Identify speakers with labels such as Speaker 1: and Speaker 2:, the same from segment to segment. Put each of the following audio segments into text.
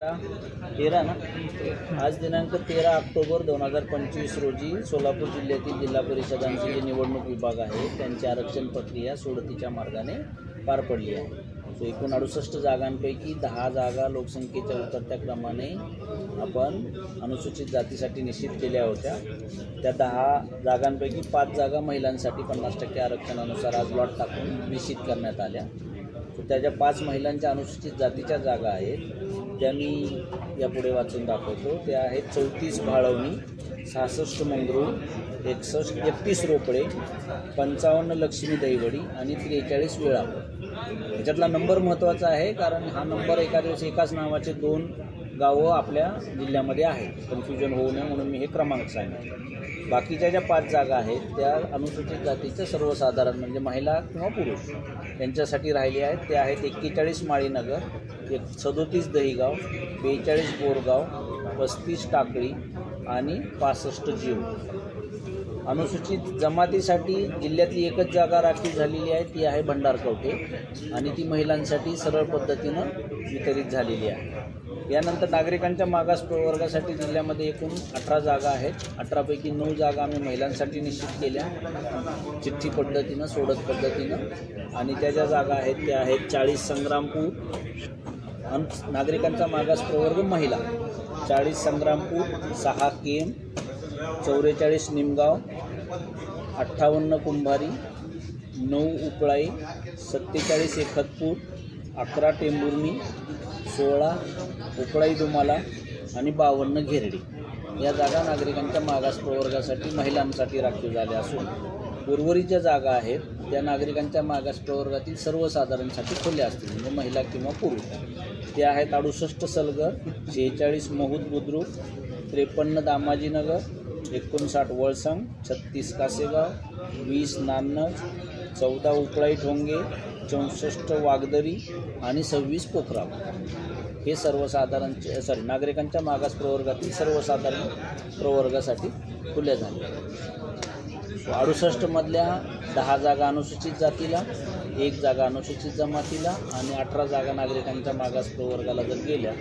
Speaker 1: 13 ना। आज दिनांक 13 ऑक्टोबर 2025 रोजी सोलापूर जिल्ह्यातील जिल्हा परिषदांचे जे निवडणूक विभाग आहे त्यांची आरक्षण प्रक्रिया सोडतीच्या मार्गाने पार पडली आहे। सो एकूण 68 जागांपैकी 10 जागा लोकसंख्येच्या उतरत्या क्रमाने आपण अनुसूचित जातीसाठी निश्चित केल्या होत्या। त्या 10 जागांपैकी 5 जागा महिलांसाठी 50% आरक्षणानुसार आज लॉट टाकून निश्चित करण्यात आल्या। त्याच्या 5 महिलांच्या अनुसूचित जातीच्या जागा आहेत त्या मी यापुढे वाचून दाखवतो। त्या आहेत 34 भाळवणी, 66 मंगरूळ, 31 रोपडे, 55 लक्ष्मी दहिवडी आणि 43 वेळापूर। याच्यातला नंबर महत्त्वाचा आहे कारण हा नंबर एका दिवशी एकाच नावाचे 2 गावं आपल्या जिल्ह्यामध्ये आहेत, कन्फ्युजन होऊ नये म्हणून मी हे क्रमांक सांगितले। बाकीच्या ज्या 5 जागा आहेत त्या अनुसूचित जातीच्या सर्वसाधारण म्हणजे महिला किंवा पुरुष यांच्यासाठी राहिली आहेत। त्या आहेत 41 माळीनगर, 37 दहीगाव, 42 बोरगाव, 35 टाकळी आणि 65 जीव। अनुसूचित जमातीसाठी जिल्ह्यातली एकच जागा राखीव झालेली आहे, ती आहे भंडारकवठे आणि ती महिलांसाठी सरळ पद्धतीनं वितरित झालेली आहे। यानंतर नागरिकांच्या मागास प्रवर्गासाठी जिल्ह्यामध्ये एकूण 18 जागा आहेत। 18पैकी 9 जागा आम्ही महिलांसाठी निश्चित केल्या चिठ्ठी पद्धतीनं, सोडत पद्धतीनं, आणि त्या ज्या जागा आहेत त्या आहेत 40 संग्रामपूर नागरिकांचा मागास प्रवर्ग महिला, 40 संग्रामपूर, 6 केम, 44 निमगाव, 58 कुंभारी, 9 उपळाई, 47 एकतपूर, 11 टेंभुर्णी, 16 उपळाई दुमाला आणि 52 घेरडी या जागा नागरिकांच्या मागास प्रवर्गासाठी महिलांसाठी राखीव झाल्या असून उर्वरित जागा आहेत त्या नागरिकांच्या मागास प्रवर्गातील सर्वसाधारणसाठी खुल्या असतील म्हणजे महिला किंवा पुरुष। त्या आहेत 68 सलगर, 46 महूद बुद्रुक, 53 दामाजीनगर, 59 वळसंग, 36 कासेगाव, 20 नान्नज, 14 उपळाई ठोंगे, 64 वागदरी आणि 26 पोखराव हे सर्वसाधारण नागरिकांच्या मागास प्रवर्गातील सर्वसाधारण प्रवर्गासाठी खुल्या झाले। 68 मधल्या 10 जागा अनुसूचित जातीला, 1 जागा अनुसूचित जमातीला आणि 18 जागा नागरिकांच्या मागास प्रवर्गाला जर गेल्या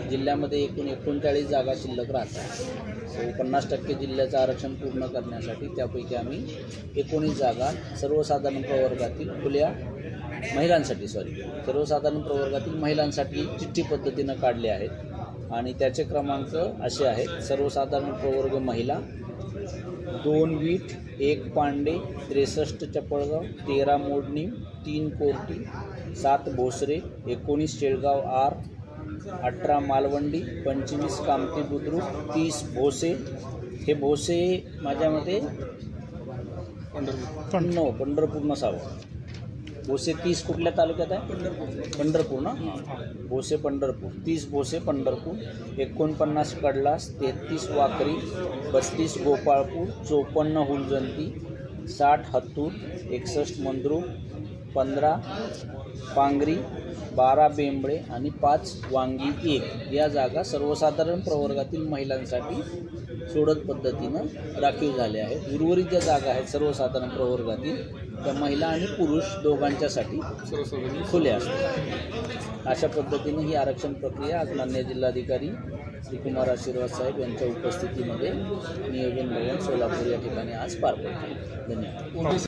Speaker 1: जिल्ह्यामध्ये एकूण 39 जागा शिल्लक राहतात। 50% जिल्ह्याचं आरक्षण पूर्ण करण्यासाठी त्यापैकी आम्ही 19 जागा सर्वसाधारण प्रवर्गातील खुल्या महिलांसाठी सर्वसाधारण प्रवर्गातील महिलांसाठी चिठ्ठी पद्धतीनं काढले आहेत आणि त्याचे क्रमांक असे आहेत। सर्वसाधारण प्रवर्ग महिला 2 वीट, 1 पांडे, 63 चपळगाव, 13 मोडणी, 3 कोर्टी, 7 भोसरे, 19 शेळगाव आर, 18 मालवंडी, 25 कामती बुद्रुक, 30 भोसे। हे भोसे माझ्या मते पंढरपूर नसावं। भोसे 30 कुठल्या तालुक्यात आहे? पंढरपूर ना। भोसे पंढरपूर, 30 भोसे पंढरपूर, 49 कडलास, 33 वाकरी, 35 गोपाळपूर, 54 हुलजंती, 60 हत्तूर, 61 मंद्रू, 15 पांगरी, 12 बेंबळे आणि 5 वांगी 1 या जागा सर्वसाधारण प्रवर्गातील महिलांसाठी सोडत पद्धतीनं राखीव झाल्या आहेत। उर्वरित ज्या जागा आहेत सर्वसाधारण प्रवर्गातील त्या महिला आणि पुरुष दोघांच्यासाठी खुल्या असतात। अशा पद्धतीने ही आरक्षण प्रक्रिया आज माननीय जिल्हाधिकारी श्रीकुमार आशीर्वाद साहेब यांच्या उपस्थितीमध्ये नियोजन भवन सोलापूर या ठिकाणी आज पार पडली। धन्यवाद।